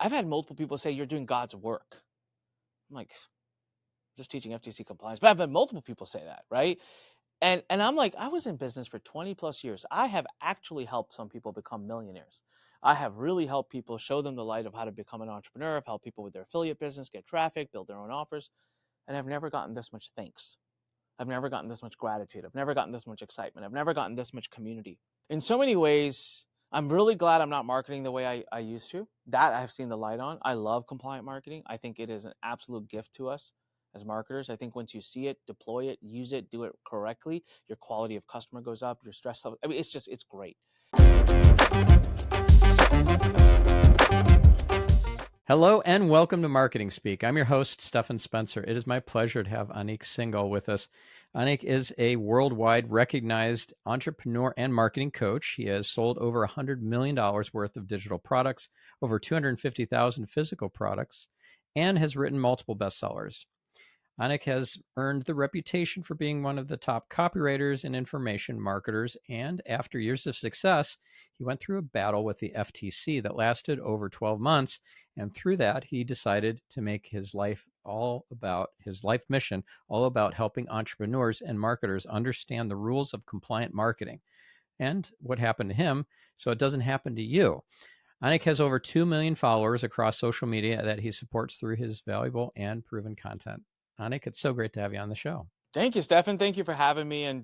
I've had multiple people say you're doing God's work. I'm like, just teaching FTC compliance, but I've had multiple people say that, right? And I'm like, I was in business for 20 plus years. I have actually helped some people become millionaires. I have really helped people, show them the light of how to become an entrepreneur. I've helped people with their affiliate business, get traffic, build their own offers. And I've never gotten this much thanks. I've never gotten this much gratitude. I've never gotten this much excitement. I've never gotten this much community. In so many ways, I'm really glad I'm not marketing the way I used to. That I've seen the light on. I love compliant marketing. I think it is an absolute gift to us as marketers. I think once you see it, deploy it, use it, do it correctly, your quality of customer goes up, your stress level. I mean, it's great. Hello and welcome to Marketing Speak. I'm your host, Stephan Spencer. It is my pleasure to have Anik Singal with us. Anik is a worldwide recognized entrepreneur and marketing coach. He has sold over $100 million worth of digital products, over 250,000 physical products, and has written multiple bestsellers. Anik has earned the reputation for being one of the top copywriters and information marketers, and after years of success, he went through a battle with the FTC that lasted over 12 months, and through that, he decided to make his life mission all about helping entrepreneurs and marketers understand the rules of compliant marketing and what happened to him so it doesn't happen to you. Anik has over 2 million followers across social media that he supports through his valuable and proven content. Anik, it's so great to have you on the show. Thank you, Stephan. Thank you for having me. And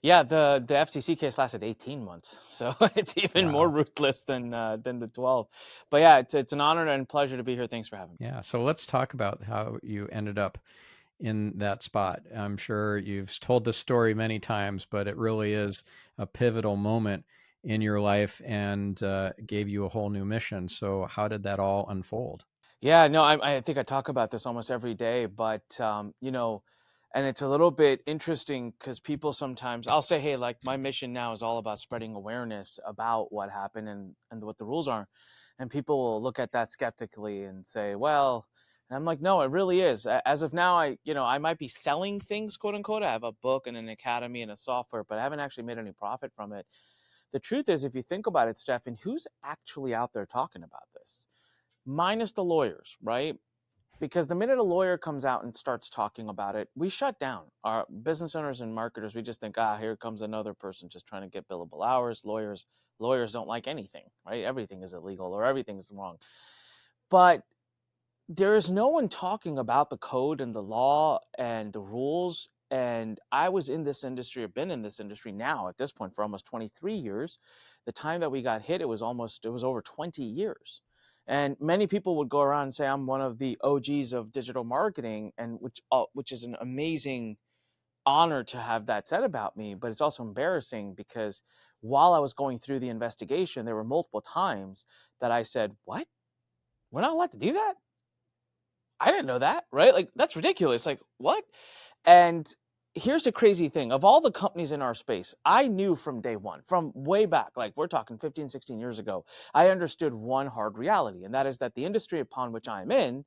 yeah, the FTC case lasted 18 months, so it's even more ruthless than the 12. But yeah, it's an honor and pleasure to be here. Thanks for having me. Yeah, so let's talk about how you ended up in that spot. I'm sure you've told this story many times, but it really is a pivotal moment in your life and gave you a whole new mission. So how did that all unfold? Yeah, no, I think I talk about this almost every day, but and it's a little bit interesting because people sometimes I'll say, hey, like my mission now is all about spreading awareness about what happened and what the rules are, and people will look at that skeptically and say, well, and I'm like, no, it really is. As of now, I might be selling things, quote unquote. I have a book and an academy and a software, but I haven't actually made any profit from it. The truth is, if you think about it, Stephan, who's actually out there talking about this? Minus the lawyers, right? Because the minute a lawyer comes out and starts talking about it, we shut down. Our business owners and marketers, we just think, here comes another person just trying to get billable hours. Lawyers don't like anything, right? Everything is illegal or everything is wrong. But there is no one talking about the code and the law and the rules. And I was in this industry, I've been in this industry now at this point for almost 23 years. The time that we got hit, it was over 20 years. And many people would go around and say I'm one of the OGs of digital marketing, and which is an amazing honor to have that said about me. But it's also embarrassing because while I was going through the investigation, there were multiple times that I said, "What? We're not allowed to do that? I didn't know that, right? Like that's ridiculous. Like what?" And here's the crazy thing. Of all the companies in our space, I knew from day one, from way back, like we're talking 15, 16 years ago, I understood one hard reality, and that is that the industry upon which I'm in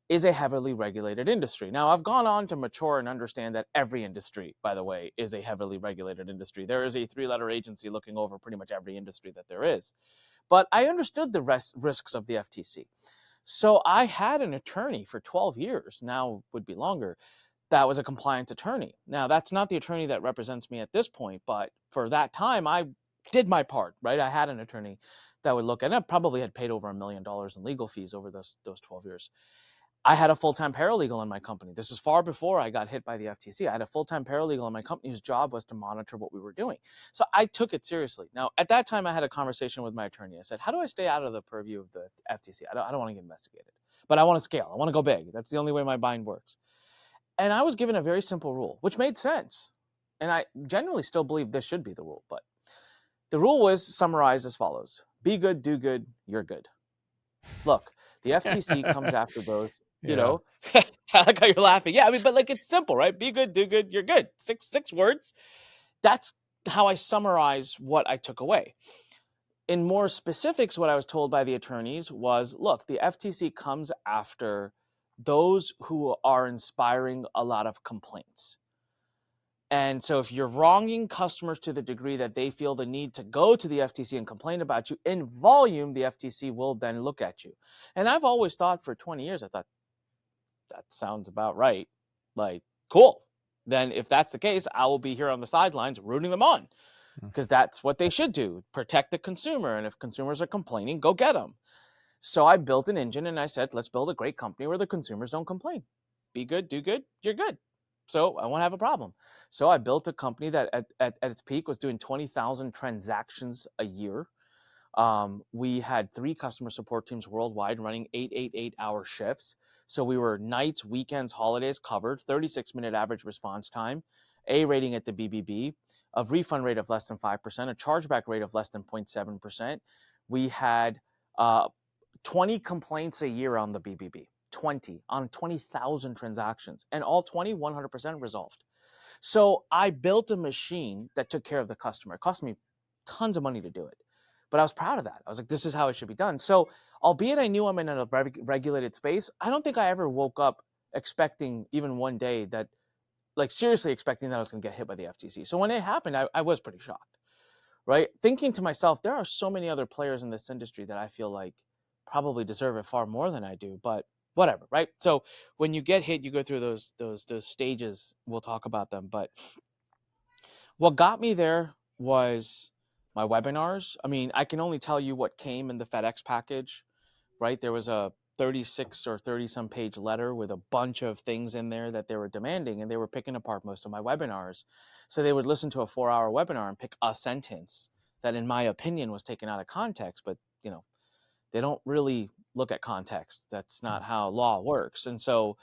is a heavily regulated industry. Now, I've gone on to mature and understand that every industry, by the way, is a heavily regulated industry. There is a 3-letter agency looking over pretty much every industry that there is. But I understood the risks of the FTC. So I had an attorney for 12 years, now would be longer, that was a compliance attorney. Now, that's not the attorney that represents me at this point, but for that time, I did my part, right? I had an attorney that would look, and I probably had paid over $1 million in legal fees over those 12 years. I had a full-time paralegal in my company. This is far before I got hit by the FTC. I had a full-time paralegal in my company whose job was to monitor what we were doing. So I took it seriously. Now, at that time, I had a conversation with my attorney. I said, how do I stay out of the purview of the FTC? I don't want to get investigated, but I want to scale. I want to go big. That's the only way my mind works. And I was given a very simple rule, which made sense. And I generally still believe this should be the rule. But the rule was summarized as follows. Be good, do good, you're good. Look, the FTC comes after those, I like how you're laughing. Yeah, I mean, but like it's simple, right? Be good, do good, you're good. Six words. That's how I summarize what I took away. In more specifics, what I was told by the attorneys was, look, the FTC comes after those who are inspiring a lot of complaints. And so if you're wronging customers to the degree that they feel the need to go to the FTC and complain about you in volume, the FTC will then look at you. And I've always thought for 20 years, I thought that sounds about right. Like, cool. Then if that's the case, I will be here on the sidelines rooting them on because that's what they should do. Protect the consumer. And if consumers are complaining, go get them. So I built an engine and I said, let's build a great company where the consumers don't complain. Be good, do good, you're good. So I won't have a problem. So I built a company that at its peak was doing 20,000 transactions a year. We had 3 customer support teams worldwide running 8 8 8-hour shifts. So we were nights, weekends, holidays covered, 36-minute average response time, A rating at the BBB, a refund rate of less than 5%, a chargeback rate of less than 0.7%. We had 20 complaints a year on the BBB, 20 on 20,000 transactions, and all 20, 100% resolved. So I built a machine that took care of the customer. It cost me tons of money to do it, but I was proud of that. I was like, this is how it should be done. So albeit I knew I'm in a regulated space, I don't think I ever woke up expecting even one day that, like seriously expecting that I was going to get hit by the FTC. So when it happened, I was pretty shocked, right? Thinking to myself, there are so many other players in this industry that I feel like probably deserve it far more than I do, but whatever, right? So when you get hit, you go through those stages. We'll talk about them, but what got me there was my webinars. I mean, I can only tell you what came in the FedEx package, right? There was a 36 or 30 some page letter with a bunch of things in there that they were demanding, and they were picking apart most of my webinars. So they would listen to a 4-hour webinar and pick a sentence that, in my opinion, was taken out of context, but they don't really look at context. That's not how law works. And so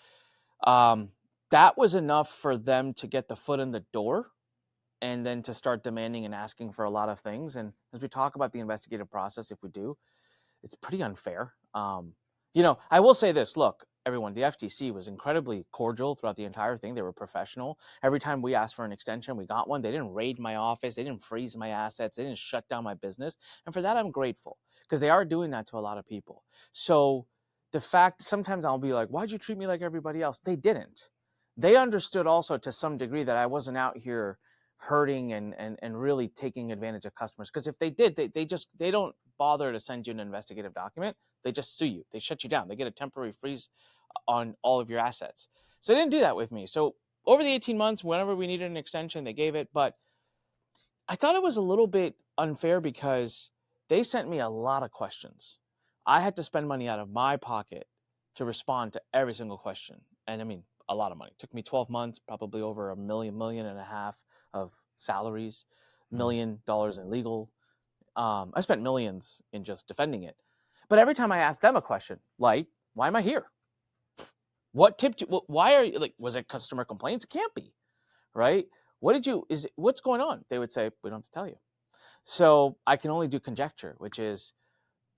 that was enough for them to get the foot in the door and then to start demanding and asking for a lot of things. And as we talk about the investigative process, if we do, it's pretty unfair. I will say this, look, everyone, the FTC was incredibly cordial throughout the entire thing. They were professional. Every time we asked for an extension, we got one. They didn't raid my office. They didn't freeze my assets. They didn't shut down my business. And for that, I'm grateful because they are doing that to a lot of people. So the fact, sometimes I'll be like, why'd you treat me like everybody else? They didn't. They understood also to some degree that I wasn't out here hurting and really taking advantage of customers. Because if they did, they don't bother to send you an investigative document. They just sue you. They shut you down. They get a temporary freeze on all of your assets. So they didn't do that with me. So over the 18 months, whenever we needed an extension, they gave it. But I thought it was a little bit unfair because they sent me a lot of questions. I had to spend money out of my pocket to respond to every single question. And I mean, a lot of money. It took me 12 months, probably over a million and a half of salaries, $1 million in legal. I spent millions in just defending it. But every time I asked them a question, like, why am I here? What tipped you? Why are you like, was it customer complaints? It can't be, right? What's going on? They would say, we don't have to tell you. So I can only do conjecture, which is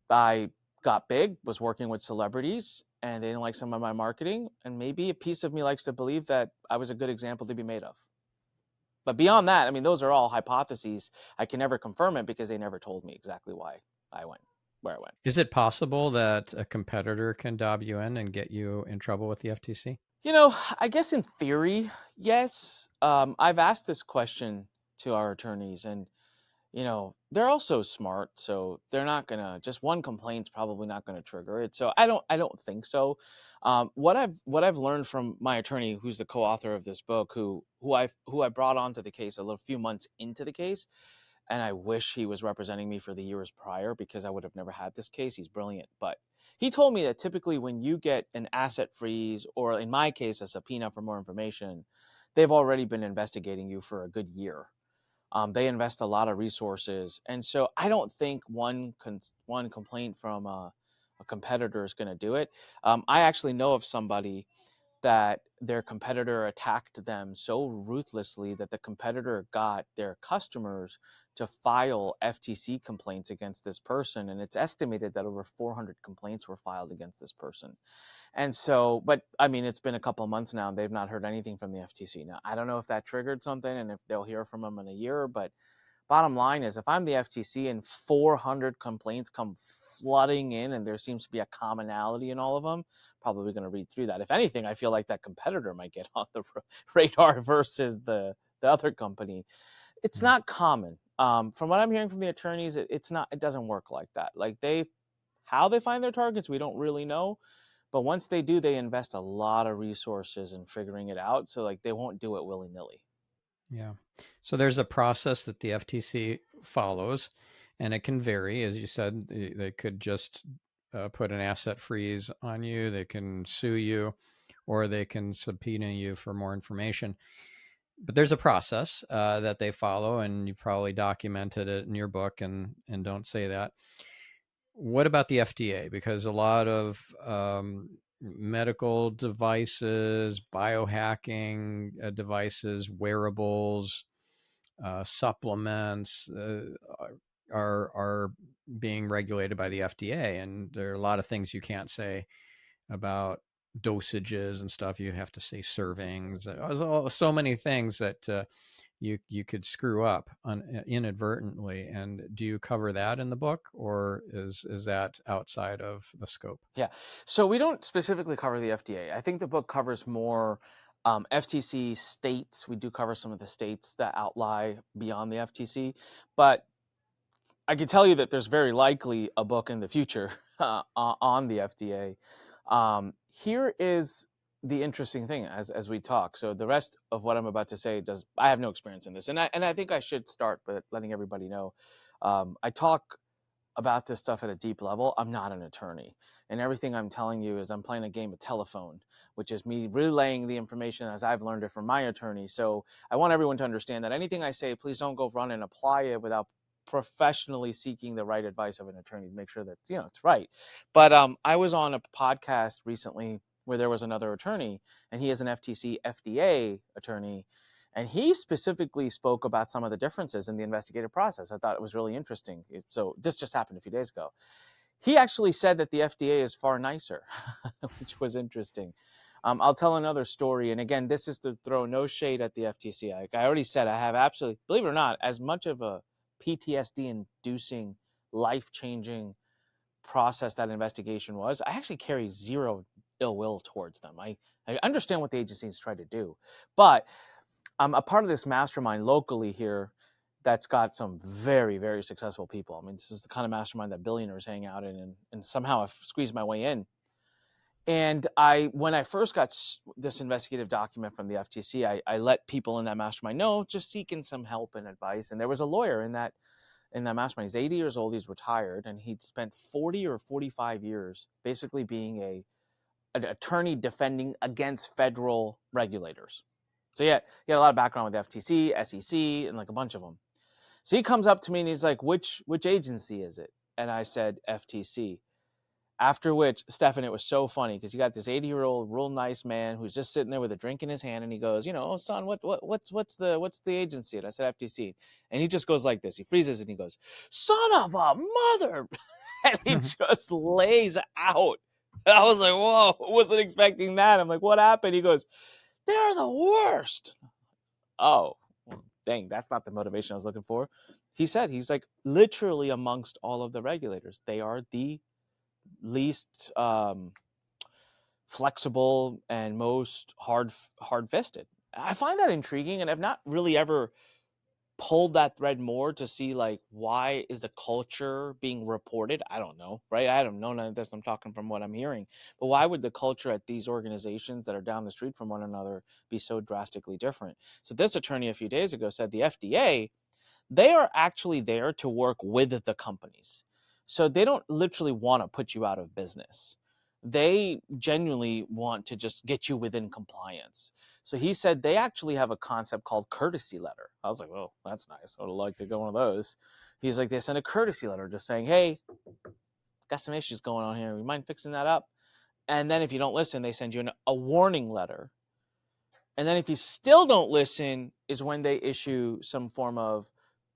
I got big, was working with celebrities, and they didn't like some of my marketing. And maybe a piece of me likes to believe that I was a good example to be made of. But beyond that, I mean, those are all hypotheses. I can never confirm it because they never told me exactly why I went where I went. Is it possible that a competitor can dob you in and get you in trouble with the FTC? I guess in theory, yes. I've asked this question to our attorneys, and they're also smart, so they're not gonna, just one complaint's probably not gonna trigger it. So I don't think so. What I've learned from my attorney, who's the co-author of this book, who I brought onto the case a few months into the case, and I wish he was representing me for the years prior because I would have never had this case. He's brilliant, but he told me that typically when you get an asset freeze, or in my case, a subpoena for more information, they've already been investigating you for a good year. They invest a lot of resources, and so I don't think one complaint from a competitor is going to do it. I actually know of somebody that their competitor attacked them so ruthlessly that the competitor got their customers to file FTC complaints against this person, and it's estimated that over 400 complaints were filed against this person. And so, but I mean, it's been a couple of months now and they've not heard anything from the FTC. Now, I don't know if that triggered something and if they'll hear from them in a year, but bottom line is if I'm the FTC and 400 complaints come flooding in and there seems to be a commonality in all of them, probably going to read through that. If anything, I feel like that competitor might get on the radar versus the the other company. It's not common. From what I'm hearing from the attorneys, it's not. It doesn't work like that. Like how they find their targets, we don't really know. But once they do, they invest a lot of resources in figuring it out. So like they won't do it willy nilly. Yeah. So there's a process that the FTC follows, and it can vary. As you said, they could just put an asset freeze on you, they can sue you, or they can subpoena you for more information. But there's a process that they follow, and you probably documented it in your book, and don't say that. What about the FDA? Because a lot of medical devices, biohacking devices, wearables, supplements are being regulated by the FDA, and there are a lot of things you can't say about dosages and stuff. You have to say servings. There's so many things that you could screw up inadvertently. And do you cover that in the book, or is that outside of the scope? Yeah. So we don't specifically cover the FDA. I think the book covers more FTC states. We do cover some of the states that outlie beyond the FTC, but I can tell you that there's very likely a book in the future on the FDA. Here is the interesting thing as we talk. So the rest of what I'm about to say I have no experience in this, and I think I should start by letting everybody know. I talk about this stuff at a deep level. I'm not an attorney, and everything I'm telling you is I'm playing a game of telephone, which is me relaying the information as I've learned it from my attorney. So I want everyone to understand that anything I say, please don't go run and apply it without professionally seeking the right advice of an attorney to make sure that it's right. But I was on a podcast recently where there was another attorney, and he is an FTC FDA attorney, and he specifically spoke about some of the differences in the investigative process. I thought it was really interesting. So this just happened a few days ago. He actually said that the FDA is far nicer, which was interesting. I'll tell another story. And again, this is to throw no shade at the FTC. I already said I have absolutely, believe it or not, as much of a PTSD-inducing, life-changing process that investigation was, I actually carry zero ill will towards them. I understand what the agencies try to do. But I'm a part of this mastermind locally here that's got some very, very successful people. I mean, this is the kind of mastermind that billionaires hang out in, and somehow I've squeezed my way in. And when I first got this investigative document from the FTC, I let people in that mastermind know, just seeking some help and advice. And there was a lawyer in that mastermind. He's 80 years old. He's retired, and he'd spent 40 or 45 years basically being an attorney defending against federal regulators. So yeah, he had a lot of background with FTC, SEC, and like a bunch of them. So he comes up to me and he's like, which agency is it? And I said, FTC. After which, Stephan, it was so funny because you got this 80-year-old, real nice man who's just sitting there with a drink in his hand, and he goes, "Oh, son, what's the agency?" And I said, FTC. And he just goes like this. He freezes and he goes, "Son of a mother!" And he just lays out. And I was like, "Whoa, wasn't expecting that." I'm like, "What happened?" He goes, "They're the worst." Oh, well, dang, that's not the motivation I was looking for. He said he's like literally amongst all of the regulators, they are the least flexible and most hard-fisted. I find that intriguing, and I've not really ever pulled that thread more to see like why is the culture being reported. I don't know, right? I don't know none of this. I'm talking from what I'm hearing. But why would the culture at these organizations that are down the street from one another be so drastically different? So this attorney a few days ago said the FDA, they are actually there to work with the companies. So they don't literally want to put you out of business. They genuinely want to just get you within compliance. So he said they actually have a concept called courtesy letter. I was like, oh, that's nice. I would like to go one of those. He's like, they send a courtesy letter just saying, hey, got some issues going on here. You mind fixing that up? And then if you don't listen, they send you a warning letter. And then if you still don't listen is when they issue some form of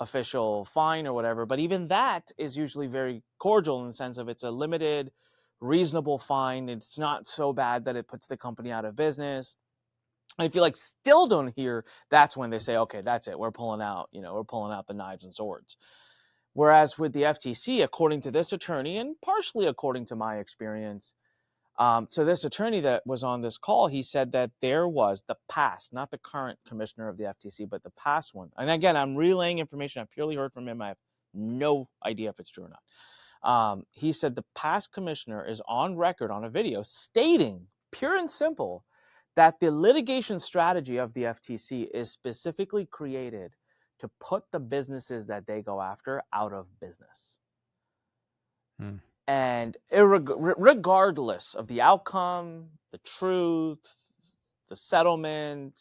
official fine or whatever. But even that is usually very cordial in the sense of it's a limited, reasonable fine. It's not so bad that it puts the company out of business. And if you like still don't hear, that's when they say, okay, that's it. We're pulling out, we're pulling out the knives and swords. Whereas with the FTC, according to this attorney, and partially according to my experience, So this attorney that was on this call, he said that there was the past, not the current commissioner of the FTC, but the past one. And again, I'm relaying information I purely heard from him. I have no idea if it's true or not. He said the past commissioner is on record on a video stating, pure and simple, that the litigation strategy of the FTC is specifically created to put the businesses that they go after out of business. Hmm. And regardless of the outcome, the truth, the settlement,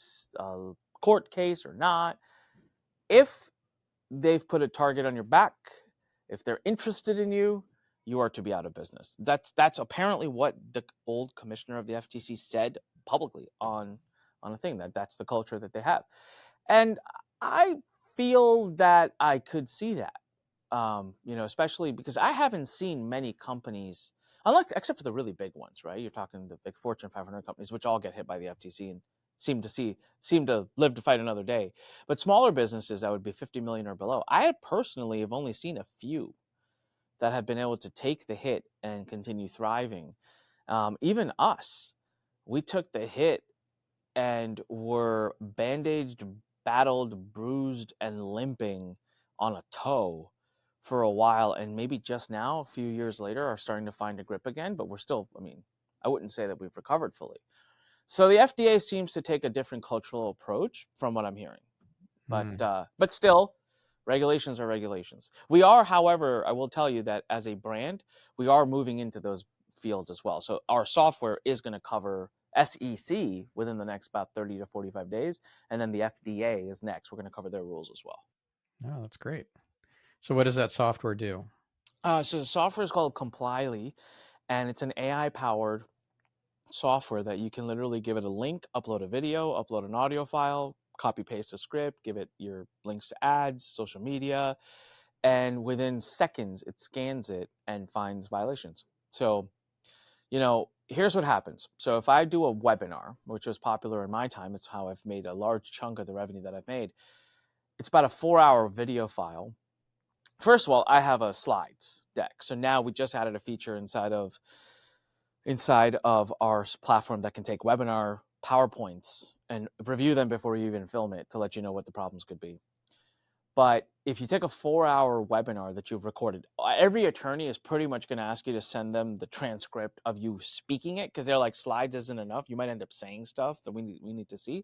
court case or not, if they've put a target on your back, if they're interested in you, you are to be out of business. That's apparently what the old commissioner of the FTC said publicly on a thing, that's the culture that they have. And I feel that I could see that, especially because I haven't seen many companies, unlike except for the really big ones, right? You're talking the big Fortune 500 companies, which all get hit by the FTC and seem to live to fight another day. But smaller businesses that would be 50 million or below, I personally have only seen a few that have been able to take the hit and continue thriving. Even us, we took the hit and were bandaged, battled, bruised, and limping on a toe for a while. And maybe just now, a few years later, are starting to find a grip again. But we're still, I wouldn't say that we've recovered fully. So the FDA seems to take a different cultural approach from what I'm hearing. But Hmm. but still, regulations are regulations. We are, however, I will tell you that as a brand, we are moving into those fields as well. So our software is going to cover SEC within the next about 30 to 45 days, and then the FDA is next. We're going to cover their rules as well. Oh, that's great. So what does that software do? So the software is called Complyly, and it's an AI-powered software that you can literally give it a link, upload a video, upload an audio file, copy paste a script, give it your links to ads, social media, and within seconds it scans it and finds violations. So, here's what happens. So if I do a webinar, which was popular in my time, it's how I've made a large chunk of the revenue that I've made. It's about a 4-hour video file. First of all, I have a slides deck. So now we just added a feature inside of our platform that can take webinar PowerPoints and review them before you even film it to let you know what the problems could be. But if you take a 4-hour webinar that you've recorded, every attorney is pretty much going to ask you to send them the transcript of you speaking it, because they're like, slides isn't enough. You might end up saying stuff that we need to see.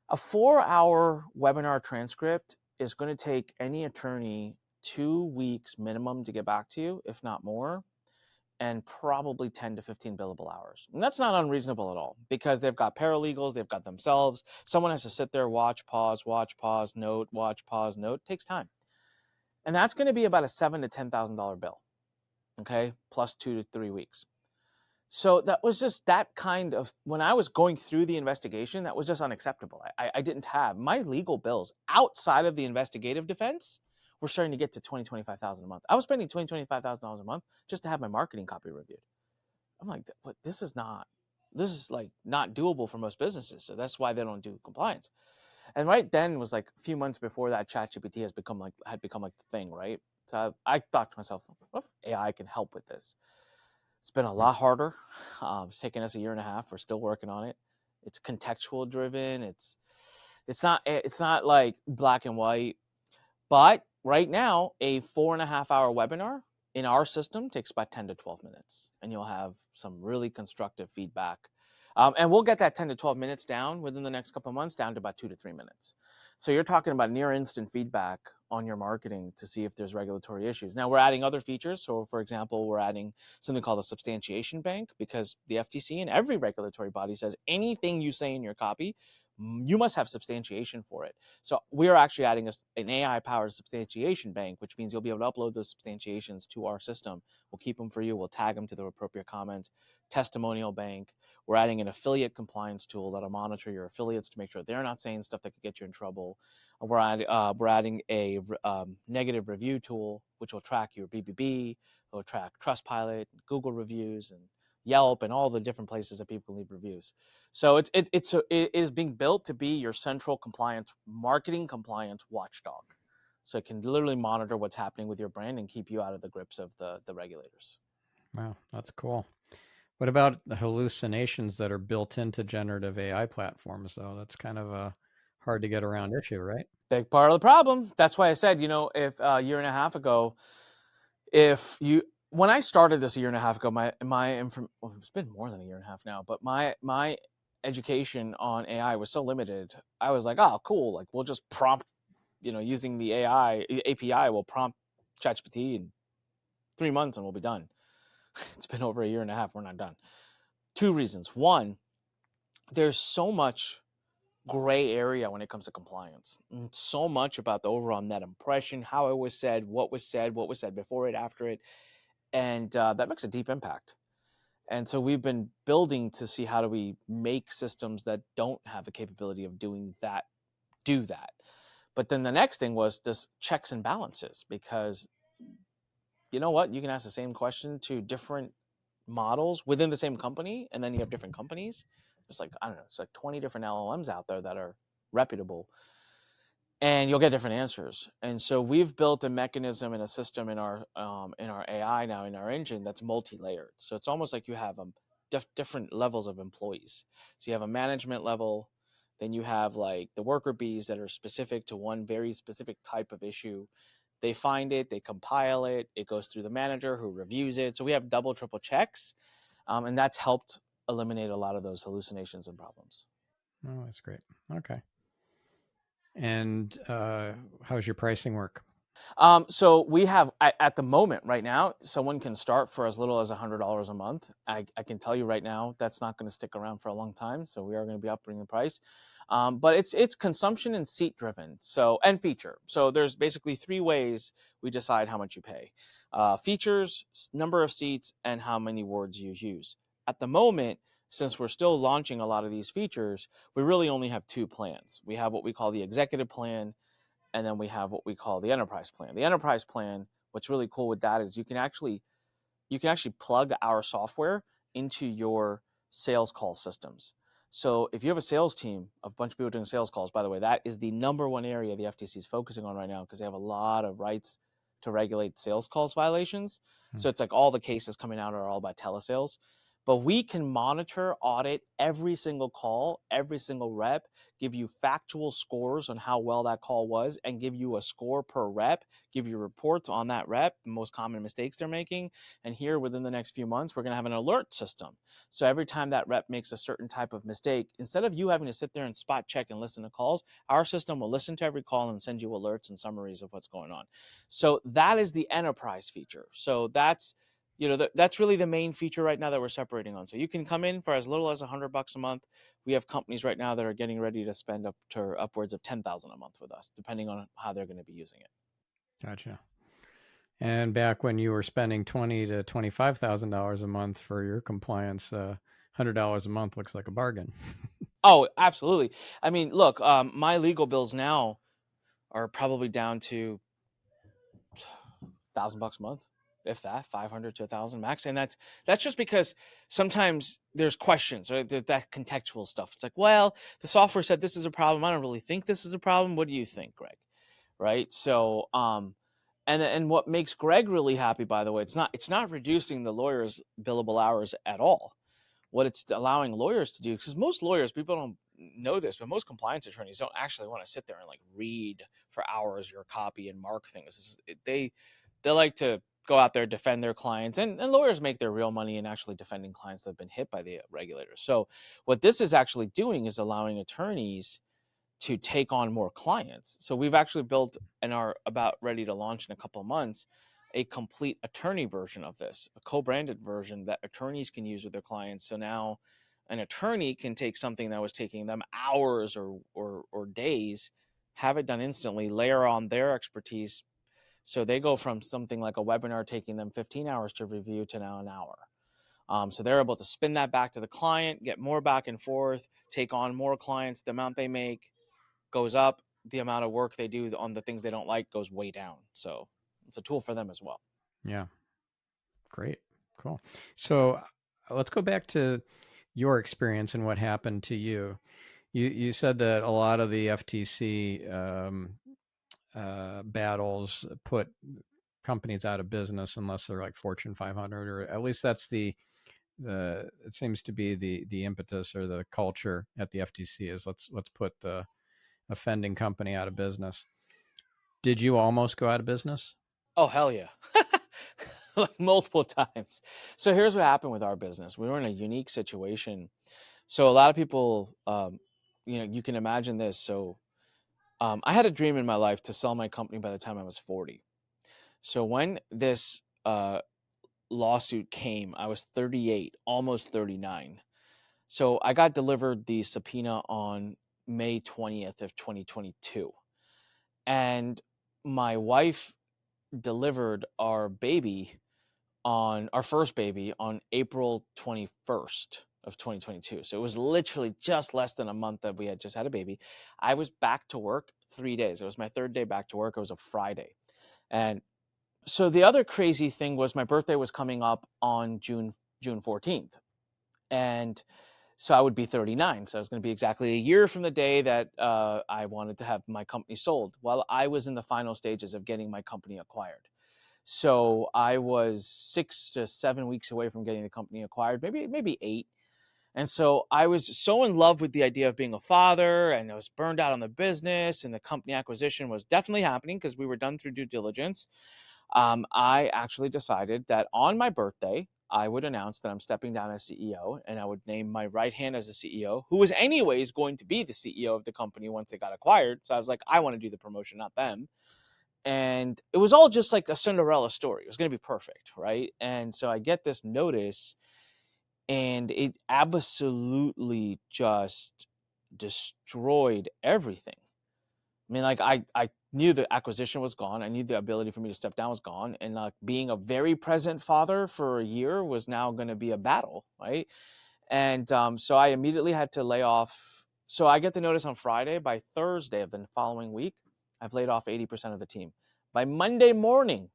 A 4-hour webinar transcript is going to take any attorney 2 weeks minimum to get back to you, if not more, and probably 10 to 15 billable hours. And that's not unreasonable at all, because they've got paralegals, they've got themselves. Someone has to sit there, watch, pause, note, watch, pause, note. It takes time. And that's going to be about a $7,000 to $10,000 bill, okay, plus 2 to 3 weeks. So that was just that kind of, when I was going through the investigation, that was just unacceptable. I didn't have my legal bills outside of the investigative defense. We're starting to get to $20,000 to $25,000 a month. I was spending $20,000 to $25,000 a month just to have my marketing copy reviewed. I'm like, but this is like not doable for most businesses. So that's why they don't do compliance. And right then was like a few months before that, ChatGPT had become like the thing, right? So I thought to myself, what if AI can help with this? It's been a lot harder. It's taken us a year and a half. We're still working on it. It's contextual driven. It's not like black and white. But right now, a 4.5-hour webinar in our system takes about 10 to 12 minutes, and you'll have some really constructive feedback. And we'll get that 10 to 12 minutes down within the next couple of months, down to about 2 to 3 minutes. So you're talking about near instant feedback on your marketing to see if there's regulatory issues. Now we're adding other features. So for example, we're adding something called a substantiation bank, because the FTC and every regulatory body says anything you say in your copy, you must have substantiation for it. So we are actually adding an AI-powered substantiation bank, which means you'll be able to upload those substantiations to our system. We'll keep them for you. We'll tag them to the appropriate comments. Testimonial bank. We're adding an affiliate compliance tool that'll monitor your affiliates to make sure they're not saying stuff that could get you in trouble. We're adding a negative review tool, which will track your BBB, it'll track Trustpilot, Google reviews, and Yelp, and all the different places that people can leave reviews. So it is being built to be your central marketing compliance watchdog. So it can literally monitor what's happening with your brand and keep you out of the grips of the regulators. Wow, that's cool. What about the hallucinations that are built into generative AI platforms, though? That's kind of a hard to get around issue, right? Big part of the problem. That's why I said, if a year and a half ago, if you when I started this a year and a half ago, well, it's been more than a year and a half now, but my education on AI was so limited. I was like, oh, cool. Like we'll just prompt, using the AI API, we'll prompt ChatGPT in 3 months and we'll be done. It's been over a year and a half. We're not done. Two reasons. One, there's so much gray area when it comes to compliance. And so much about the overall net impression, how it was said, what was said, before it, after it, and that makes a deep impact. And so we've been building to see how do we make systems that don't have the capability of doing that do that. But then the next thing was just checks and balances, because you know what, you can ask the same question to different models within the same company, and then you have different companies. There's like, I don't know, it's like 20 different LLMs out there that are reputable, and you'll get different answers. And so we've built a mechanism and a system in our AI now, in our engine, that's multi-layered. So it's almost like you have different levels of employees. So you have a management level, then you have like the worker bees that are specific to one very specific type of issue. They find it, they compile it, it goes through the manager who reviews it. So we have double, triple checks, and that's helped eliminate a lot of those hallucinations and problems. Oh, that's great. Okay. And how's your pricing work? So we have at the moment right now, someone can start for as little as $100 a month. I can tell you right now that's not going to stick around for a long time. So we are going to be upping the price. But it's consumption and seat driven. So, and feature. So there's basically three ways we decide how much you pay: features, number of seats, and how many words you use. At the moment, since we're still launching a lot of these features, we really only have two plans. We have what we call the executive plan, and then we have what we call the enterprise plan. The enterprise plan, what's really cool with that is you can actually plug our software into your sales call systems. So if you have a sales team, a bunch of people doing sales calls, by the way, that is the number one area the FTC is focusing on right now, because they have a lot of rights to regulate sales calls violations. Hmm. So it's like all the cases coming out are all about telesales. But we can monitor, audit every single call, every single rep, give you factual scores on how well that call was, and give you a score per rep, give you reports on that rep, the most common mistakes they're making. And here, within the next few months, we're going to have an alert system. So every time that rep makes a certain type of mistake, instead of you having to sit there and spot check and listen to calls, our system will listen to every call and send you alerts and summaries of what's going on. So that is the enterprise feature. So that's really the main feature right now that we're separating on. So you can come in for as little as $100 a month. We have companies right now that are getting ready to spend up to upwards of 10,000 a month with us, depending on how they're going to be using it. Gotcha. And back when you were spending $20,000 to $25,000 a month for your compliance, $100 a month looks like a bargain. Oh, absolutely. I mean, look, my legal bills now are probably down to $1,000 a month, if that, 500 to 1,000 max. And that's just because sometimes there's questions, right? That contextual stuff. It's like, well, the software said this is a problem. I don't really think this is a problem. What do you think, Greg? Right? So, and what makes Greg really happy, by the way, it's not reducing the lawyers' billable hours at all. What it's allowing lawyers to do, because most lawyers, people don't know this, but most compliance attorneys don't actually want to sit there and like read for hours your copy and mark things. They like to go out there, defend their clients, and lawyers make their real money in actually defending clients that have been hit by the regulators. So what this is actually doing is allowing attorneys to take on more clients. So we've actually built and are about ready to launch in a couple of months a complete attorney version of this, a co-branded version that attorneys can use with their clients. So now an attorney can take something that was taking them hours or days, have it done instantly, layer on their expertise. So they go from something like a webinar taking them 15 hours to review to now an hour. So they're able to spin that back to the client, get more back and forth, take on more clients. The amount they make goes up, the amount of work they do on the things they don't like goes way down. So it's a tool for them as well. Yeah, great. Cool. So let's go back to your experience and what happened to you. You said that a lot of the FTC battles put companies out of business unless they're like Fortune 500, or at least that's the it seems to be the impetus or the culture at the FTC is let's put the offending company out of business. Did you almost go out of business? Oh, hell yeah. Like multiple times. So here's what happened with our business. We were in a unique situation. So a lot of people, you can imagine this. So I had a dream in my life to sell my company by the time I was 40. So when this lawsuit came, I was 38, almost 39. So I got delivered the subpoena on May 20th of 2022. And my wife delivered our first baby on April 21st of 2022. So it was literally just less than a month that we had just had a baby. I was back to work 3 days. It was my third day back to work. It was a Friday. And so the other crazy thing was my birthday was coming up on June 14th. And so I would be 39. So it was going to be exactly a year from the day that I wanted to have my company sold, while I was in the final stages of getting my company acquired. So I was 6 to 7 weeks away from getting the company acquired, maybe 8. And so I was so in love with the idea of being a father, and I was burned out on the business, and the company acquisition was definitely happening because we were done through due diligence. I actually decided that on my birthday, I would announce that I'm stepping down as CEO, and I would name my right hand as the CEO, who was anyways going to be the CEO of the company once it got acquired. So I was like, I want to do the promotion, not them. And it was all just like a Cinderella story. It was going to be perfect, right? And so I get this notice, and it absolutely just destroyed everything. I mean, like I knew the acquisition was gone. I knew the ability for me to step down was gone, and like being a very present father for a year was now going to be a battle, right? And so I immediately had to lay off. So I get the notice on Friday. By Thursday of the following week, I've laid off 80% of the team. By Monday morning,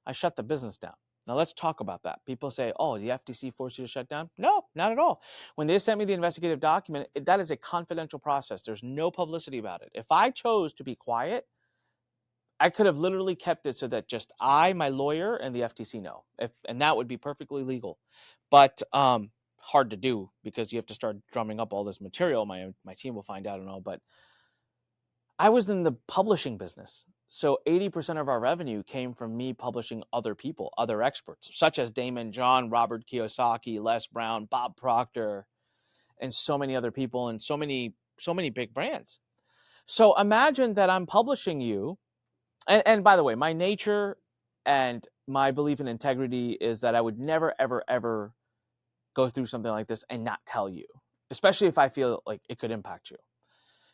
I shut the business down. Now let's talk about that. People say, oh, the FTC forced you to shut down? No, not at all. When they sent me the investigative document, that is a confidential process. There's no publicity about it. If I chose to be quiet, I could have literally kept it so that just I, my lawyer, and the FTC know, and that would be perfectly legal. But hard to do because you have to start drumming up all this material. My team will find out and all. But I was in the publishing business. So 80% of our revenue came from me publishing other people, other experts, such as Damon John, Robert Kiyosaki, Les Brown, Bob Proctor, and so many other people, and so many big brands. So imagine that I'm publishing you. And by the way, my nature and my belief in integrity is that I would never, ever, ever go through something like this and not tell you, especially if I feel like it could impact you.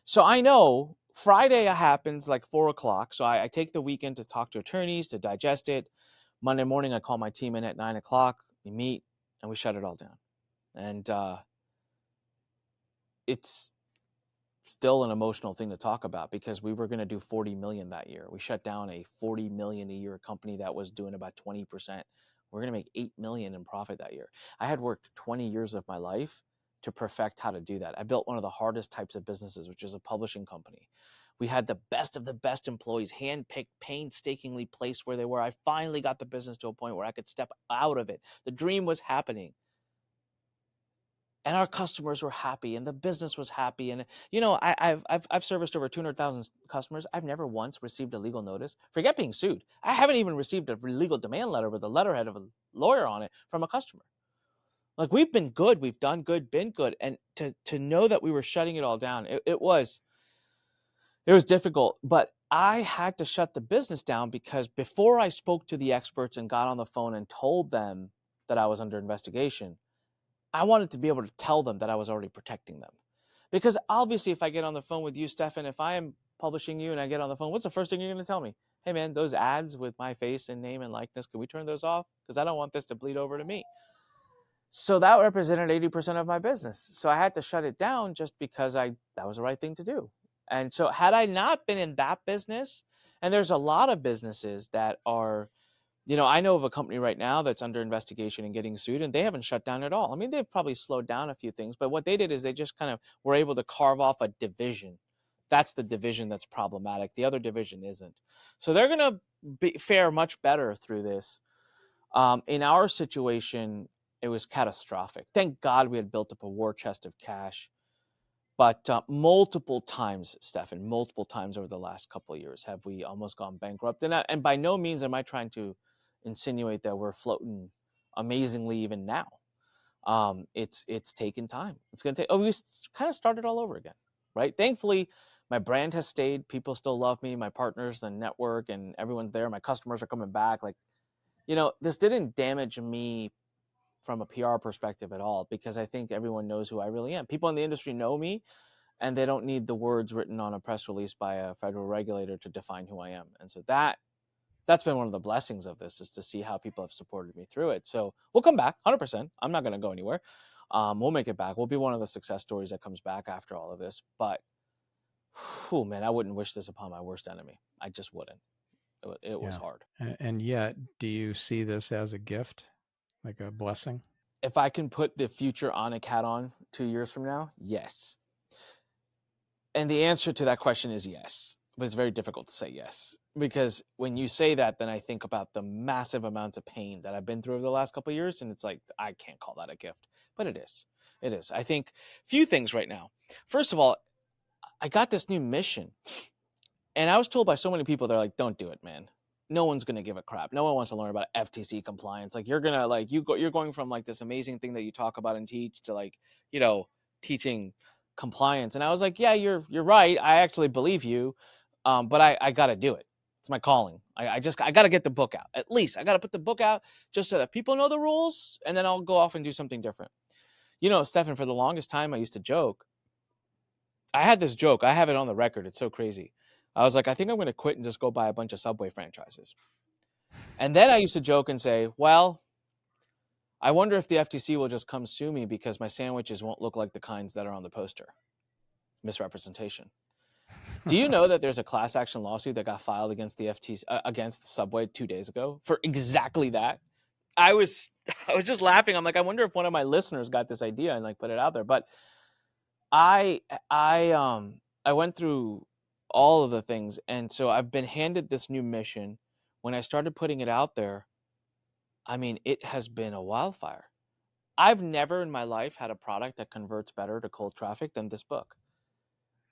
So I know Friday happens like 4 o'clock. So I take the weekend to talk to attorneys to digest it. Monday morning, I call my team in at 9 o'clock. We meet and we shut it all down. And it's still an emotional thing to talk about because we were going to do 40 million that year. We shut down a 40 million a year company that was doing about 20%. We're going to make 8 million in profit that year. I had worked 20 years of my life to perfect how to do that. I built one of the hardest types of businesses, which is a publishing company. We had the best of the best employees, handpicked, painstakingly placed where they were. I finally got the business to a point where I could step out of it. The dream was happening. And our customers were happy, and the business was happy. And I've serviced over 200,000 customers. I've never once received a legal notice. Forget being sued. I haven't even received a legal demand letter with a letterhead of a lawyer on it from a customer. Like, we've been good, we've done good, been good, and to know that we were shutting it all down, it was difficult. But I had to shut the business down because before I spoke to the experts and got on the phone and told them that I was under investigation, I wanted to be able to tell them that I was already protecting them. Because obviously, if I get on the phone with you, Stephan, if I am publishing you and I get on the phone, what's the first thing you're going to tell me? Hey, man, those ads with my face and name and likeness, can we turn those off? Because I don't want this to bleed over to me. So that represented 80% of my business. So I had to shut it down just because that was the right thing to do. And so had I not been in that business, and there's a lot of businesses that are, I know of a company right now that's under investigation and getting sued, and they haven't shut down at all. I mean, they've probably slowed down a few things, but what they did is they just kind of were able to carve off a division. That's the division that's problematic. The other division isn't. So they're going to fare much better through this. In our situation, It was catastrophic. Thank God we had built up a war chest of cash. But multiple times, Stephan, multiple times over the last couple of years have we almost gone bankrupt. And by no means am I trying to insinuate that we're floating amazingly even now. It's taken time. It's going to take. Oh, we kind of started all over again, right? Thankfully, my brand has stayed. People still love me. My partners, the network, and everyone's there. My customers are coming back. Like, this didn't damage me from a PR perspective at all, because I think everyone knows who I really am. People in the industry know me, and they don't need the words written on a press release by a federal regulator to define who I am. And so that's been one of the blessings of this, is to see how people have supported me through it. So we'll come back 100%. I'm not going to go anywhere. We'll make it back. We'll be one of the success stories that comes back after all of this. But, man, I wouldn't wish this upon my worst enemy. I just wouldn't. It was Yeah. hard. And yet, do you see this as a gift, like a blessing? If I can put the future Anik hat on 2 years from now, yes. And the answer to that question is yes. But it's very difficult to say yes, because when you say that, then I think about the massive amounts of pain that I've been through over the last couple of years, and it's like, I can't call that a gift, but it is. It is. I think few things right now. First of all, I got this new mission, and I was told by so many people, they're like, "Don't do it, man. No one's gonna give a crap. No one wants to learn about FTC compliance. Like, you're gonna like you're going from like this amazing thing that you talk about and teach to like teaching compliance." And I was like, "Yeah, you're right. I actually believe you, but I got to do it. It's my calling. I got to get the book out. At least I got to put the book out just so that people know the rules, and then I'll go off and do something different." Stephan, for the longest time, I used to joke. I had this joke. I have it on the record. It's so crazy. I was like, I think I'm going to quit and just go buy a bunch of Subway franchises. And then I used to joke and say, well, I wonder if the FTC will just come sue me because my sandwiches won't look like the kinds that are on the poster. Misrepresentation. Do you know that there's a class action lawsuit that got filed against the FTC, against Subway 2 days ago for exactly that? I was just laughing. I'm like, I wonder if one of my listeners got this idea and like put it out there. But I I went through all of the things, and so I've been handed this new mission. When I started putting it out there, I mean, it has been a wildfire. I've never in my life had a product that converts better to cold traffic than this book.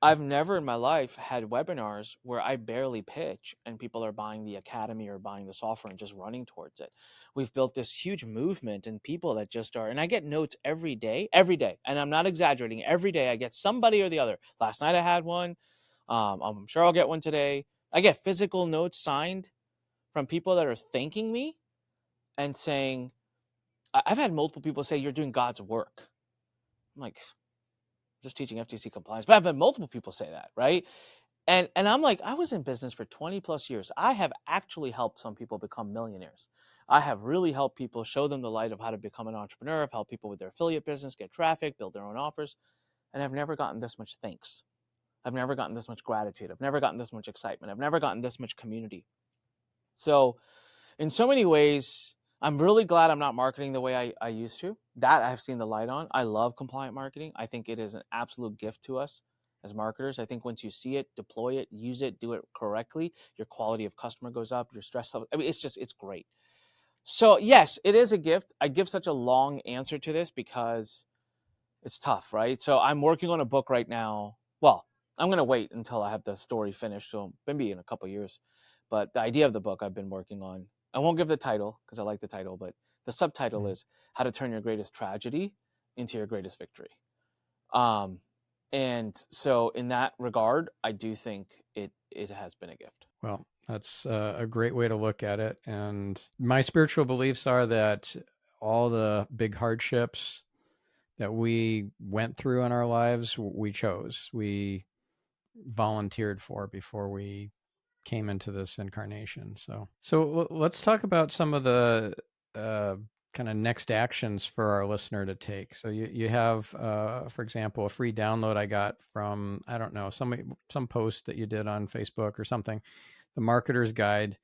I've never in my life had webinars where I barely pitch and people are buying the academy or buying the software and just running towards it. We've built this huge movement and people that just are, and I get notes every day, and I'm not exaggerating. Every day I get somebody or the other. Last night I had one. I'm sure I'll get one today. I get physical notes signed from people that are thanking me and saying, I've had multiple people say, you're doing God's work. I'm like, just teaching FTC compliance. But I've had multiple people say that, right? And I'm like, I was in business for 20 plus years. I have actually helped some people become millionaires. I have really helped people, show them the light of how to become an entrepreneur. I've helped people with their affiliate business, get traffic, build their own offers. And I've never gotten this much thanks. I've never gotten this much gratitude. I've never gotten this much excitement. I've never gotten this much community. So in so many ways, I'm really glad I'm not marketing the way I used to. That I've seen the light on. I love compliant marketing. I think it is an absolute gift to us as marketers. I think once you see it, deploy it, use it, do it correctly, your quality of customer goes up, your stress level. I mean, it's great. So yes, it is a gift. I give such a long answer to this because it's tough, right? So I'm working on a book right now. Well, I'm going to wait until I have the story finished. So maybe in a couple of years. But the idea of the book I've been working on, I won't give the title because I like the title, but the subtitle is How to Turn Your Greatest Tragedy into Your Greatest Victory. And so in that regard, I do think it has been a gift. Well, that's a great way to look at it. And my spiritual beliefs are that all the big hardships that we went through in our lives, we chose, we volunteered for before we came into this incarnation. So let's talk about some of the kind of next actions for our listener to take. So you have, for example, a free download I got from, I don't know, some post that you did on Facebook or something, the Marketer's Guide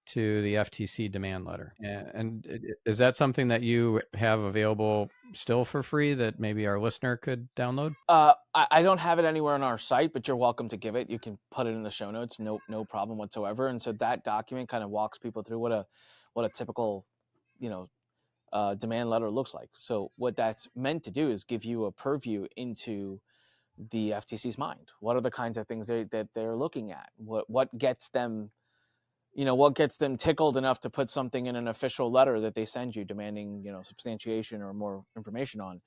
to the FTC demand letter. And is that something that you have available still for free that maybe our listener could download? I don't have it anywhere on our site, but you're welcome to give it. You can put it in the show notes. No problem whatsoever. And so that document kind of walks people through what a typical, you know, demand letter looks like. So what that's meant to do is give you a purview into the FTC's mind. What are the kinds of things that they're looking at? What gets them, what gets them tickled enough to put something in an official letter that they send you demanding, substantiation or more information on.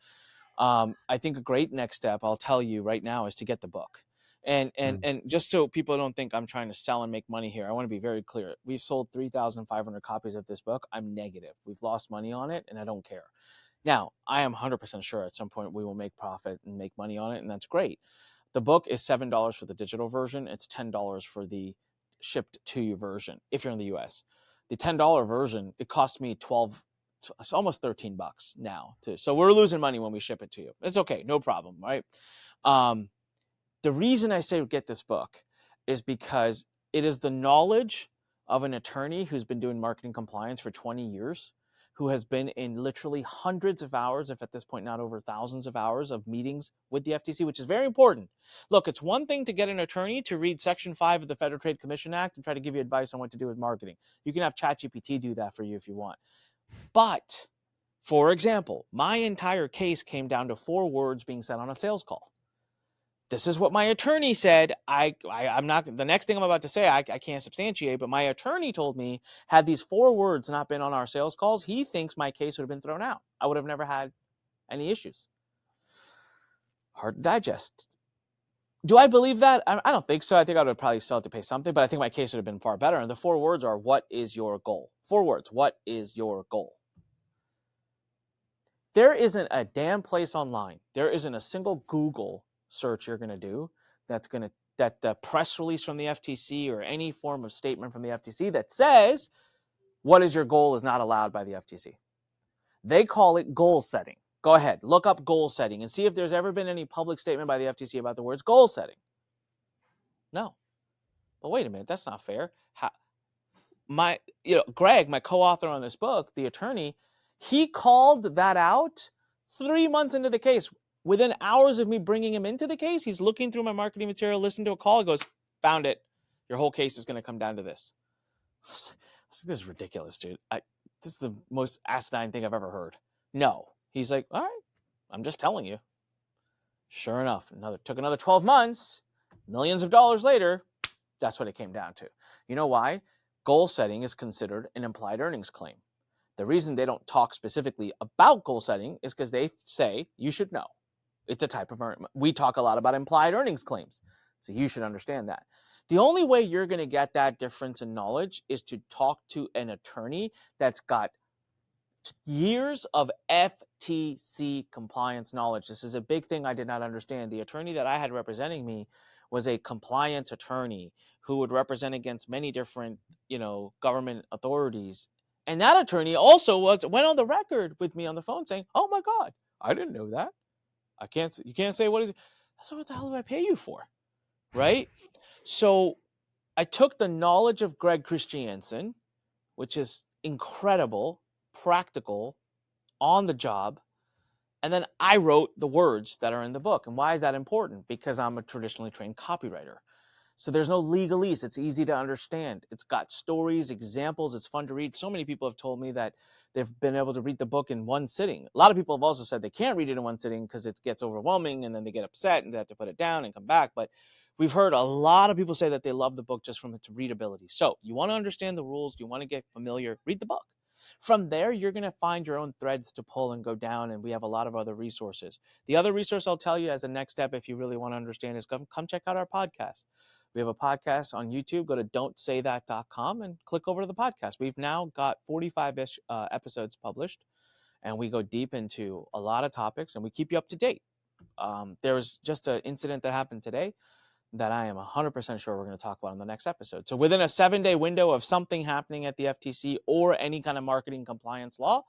I think a great next step, I'll tell you right now, is to get the book. And just so people don't think I'm trying to sell and make money here, I want to be very clear. We've sold 3,500 copies of this book. I'm negative. We've lost money on it, and I don't care. Now, I am 100% sure at some point we will make profit and make money on it, and that's great. The book is $7 for the digital version. It's $10 for the shipped to you version if you're in the US. The $10 version, it cost me 12, it's almost $13 now. So we're losing money when we ship it to you. It's okay, no problem, right? The reason I say get this book is because it is the knowledge of an attorney who's been doing marketing compliance for 20 years, who has been in literally hundreds of hours, if at this point not over thousands of hours of meetings with the FTC, which is very important. Look, it's one thing to get an attorney to read Section 5 of the Federal Trade Commission Act and try to give you advice on what to do with marketing. You can have ChatGPT do that for you if you want. But, for example, my entire case came down to 4 words being said on a sales call. This is what my attorney said. I'm not, the next thing I'm about to say, I can't substantiate, but my attorney told me, had these 4 words not been on our sales calls, he thinks my case would have been thrown out. I would have never had any issues. Hard to digest. Do I believe that? I don't think so. I think I would probably still have to pay something, but I think my case would have been far better. And the 4 words are, what is your goal? 4 words. What is your goal? There isn't a damn place online. There isn't a single Google search you're going to do that the press release from the FTC or any form of statement from the FTC that says what is your goal is not allowed by the FTC. They call it goal setting. Go ahead, look up goal setting and see if there's ever been any public statement by the FTC about the words goal setting. No. But wait a minute, that's not fair. Greg, my co-author on this book, the attorney, he called that out 3 months into the case. Within hours of me bringing him into the case, he's looking through my marketing material, listening to a call, goes, found it. Your whole case is going to come down to this. This is ridiculous, dude. This is the most asinine thing I've ever heard. No. He's like, all right, I'm just telling you. Sure enough, took another 12 months, millions of dollars later, that's what it came down to. You know why? Goal setting is considered an implied earnings claim. The reason they don't talk specifically about goal setting is because they say you should know. It's a type of earning. We talk a lot about implied earnings claims, so you should understand that. The only way you're going to get that difference in knowledge is to talk to an attorney that's got years of FTC compliance knowledge. This is a big thing I did not understand. The attorney that I had representing me was a compliance attorney who would represent against many different, government authorities. And that attorney also went on the record with me on the phone saying, "Oh my God, I didn't know that. You can't say what is." So what the hell do I pay you for? Right? So I took the knowledge of Greg Christiansen, which is incredible, practical, on the job, and then I wrote the words that are in the book. And why is that important? Because I'm a traditionally trained copywriter. So there's no legalese. It's easy to understand. It's got stories, examples. It's fun to read. So many people have told me that they've been able to read the book in one sitting. A lot of people have also said they can't read it in one sitting because it gets overwhelming and then they get upset and they have to put it down and come back. But we've heard a lot of people say that they love the book just from its readability. So you want to understand the rules, you want to get familiar, read the book. From there, you're going to find your own threads to pull and go down, and we have a lot of other resources. The other resource I'll tell you as a next step, if you really want to understand, is come check out our podcast. We have a podcast on YouTube. Go to don'tsaythat.com and click over to the podcast. We've now got 45-ish episodes published, and we go deep into a lot of topics, and we keep you up to date. There was just an incident that happened today that I am 100% sure we're going to talk about in the next episode. So within a 7-day window of something happening at the FTC or any kind of marketing compliance law,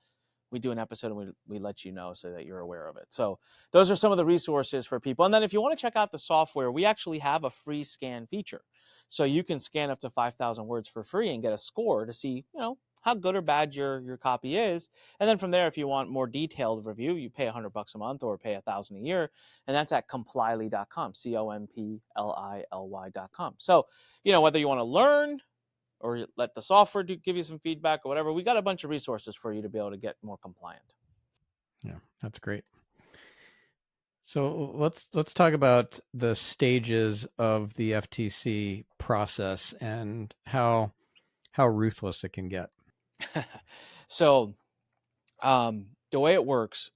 we do an episode and we let you know so that you're aware of it. So those are some of the resources for people. And then if you want to check out the software, we actually have a free scan feature. So you can scan up to 5,000 words for free and get a score to see, how good or bad your copy is. And then from there, if you want more detailed review, you pay $100 a month or pay $1,000 a year. And that's at complyly.com, COMPLILY.com. So, whether you want to learn or let the software give you some feedback or whatever. We got a bunch of resources for you to be able to get more compliant. Yeah, that's great. So let's talk about the stages of the FTC process and how ruthless it can get. So the way it works,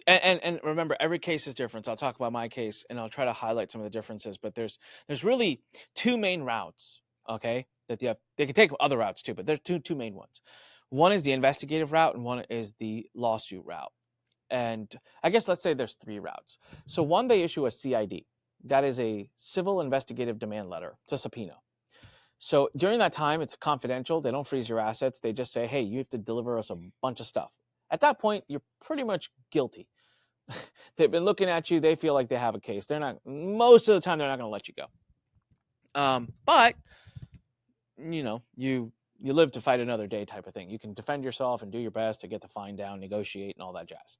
and remember, every case is different. So I'll talk about my case and I'll try to highlight some of the differences. But there's really two main routes. Okay, that they can take other routes too, but there's two main ones. One is the investigative route, and one is the lawsuit route. And I guess let's say there's three routes. So one, they issue a CID. That is a civil investigative demand letter. It's a subpoena. So during that time, it's confidential. They don't freeze your assets. They just say, hey, you have to deliver us a bunch of stuff. At that point, you're pretty much guilty. They've been looking at you. They feel like they have a case. They're not, most of the time, they're not going to let you go. But, you live to fight another day type of thing. You can defend yourself and do your best to get the fine down, negotiate, and all that jazz.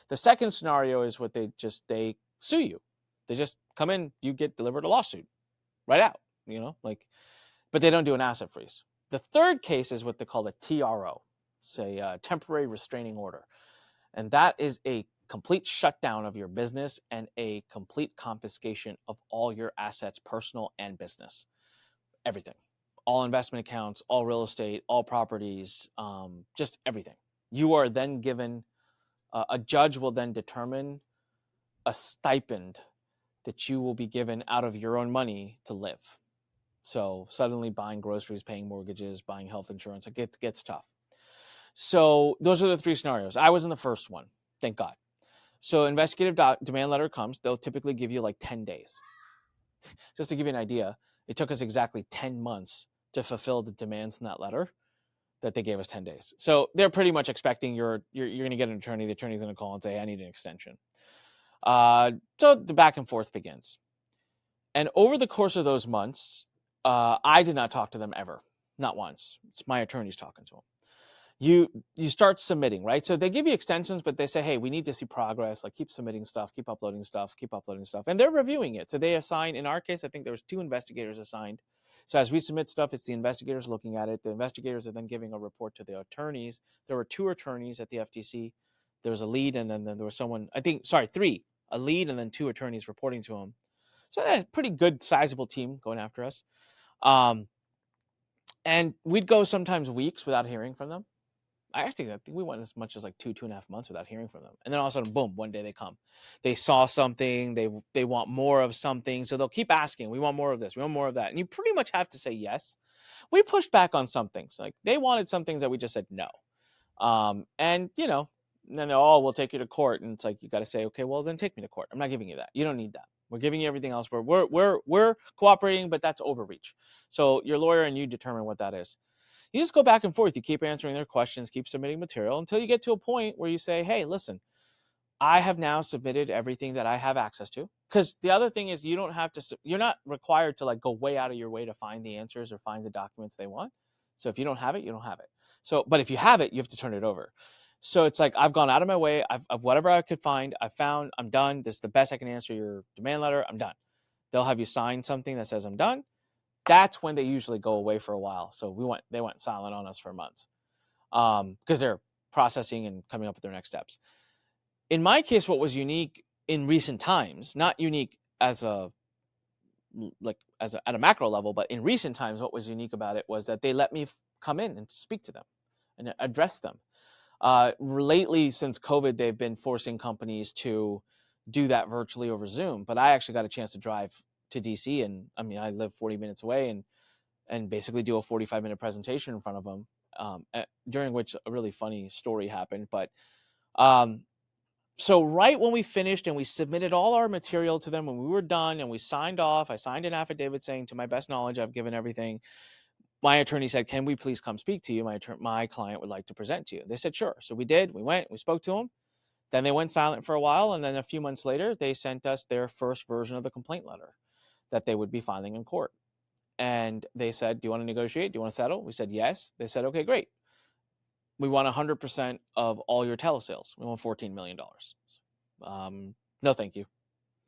The second scenario is what they sue you. They just come in, you get delivered a lawsuit right out, but they don't do an asset freeze. The third case is what they call a TRO, say temporary restraining order. And that is a complete shutdown of your business and a complete confiscation of all your assets, personal and business, everything, all investment accounts, all real estate, all properties, just everything. You are then given, a judge will then determine a stipend that you will be given out of your own money to live. So suddenly buying groceries, paying mortgages, buying health insurance, it gets tough. So those are the three scenarios. I was in the first one, thank God. So investigative demand letter comes. They'll typically give you like 10 days. Just to give you an idea, it took us exactly 10 months to fulfill the demands in that letter that they gave us 10 days. So they're pretty much expecting you're going to get an attorney. The attorney's going to call and say, I need an extension. So the back and forth begins. And over the course of those months, I did not talk to them ever, not once. It's my attorneys talking to them. You start submitting, right? So they give you extensions, but they say, hey, we need to see progress. Like, keep submitting stuff, keep uploading stuff, and they're reviewing it. So they assign, in our case, I think there was 2 investigators assigned. So as we submit stuff, it's the investigators looking at it. The investigators are then giving a report to the attorneys. There were 2 attorneys at the FTC. There was a lead, and then there was someone, 3, a lead, and then 2 attorneys reporting to him. So that's a pretty good, sizable team going after us. And we'd go sometimes weeks without hearing from them. I think we went as much as like 2.5 months without hearing from them. And then all of a sudden, boom, one day they come. They saw something, they want more of something. So they'll keep asking, we want more of this, we want more of that. And you pretty much have to say yes. We pushed back on some things. Like, they wanted some things that we just said no. And then we'll take you to court. And it's like, you got to say, okay, well, then take me to court. I'm not giving you that. You don't need that. We're giving you everything else. We're cooperating, but that's overreach. So your lawyer and you determine what that is. You just go back and forth. You keep answering their questions, keep submitting material until you get to a point where you say, hey, listen, I have now submitted everything that I have access to. Because the other thing is, you're not required to like go way out of your way to find the answers or find the documents they want. So if you don't have it, you don't have it. So, but if you have it, you have to turn it over. So it's like, I've gone out of my way. I've whatever I could find, I found, I'm done. This is the best I can answer your demand letter. I'm done. They'll have you sign something that says I'm done. That's when they usually go away for a while. So they went silent on us for months, because they're processing and coming up with their next steps. In my case, what was unique in recent times, not unique at a macro level, but in recent times, what was unique about it was that they let me come in and speak to them and address them. Lately, since COVID, they've been forcing companies to do that virtually over Zoom, but I actually got a chance to drive to DC, and I live 40 minutes away, and basically do a 45-minute presentation in front of them, during which a really funny story happened. But so right when we finished and we submitted all our material to them, when we were done and we signed off, I signed an affidavit saying, to my best knowledge, I've given everything. My attorney said, can we please come speak to you? My client would like to present to you. They said, sure. So we did. We went, we spoke to them. Then they went silent for a while. And then a few months later, they sent us their first version of the complaint letter that they would be filing in court. And they said, do you want to negotiate? Do you want to settle? We said, yes. They said, okay, great. We want 100% of all your telesales. We want $14 million. No, thank you.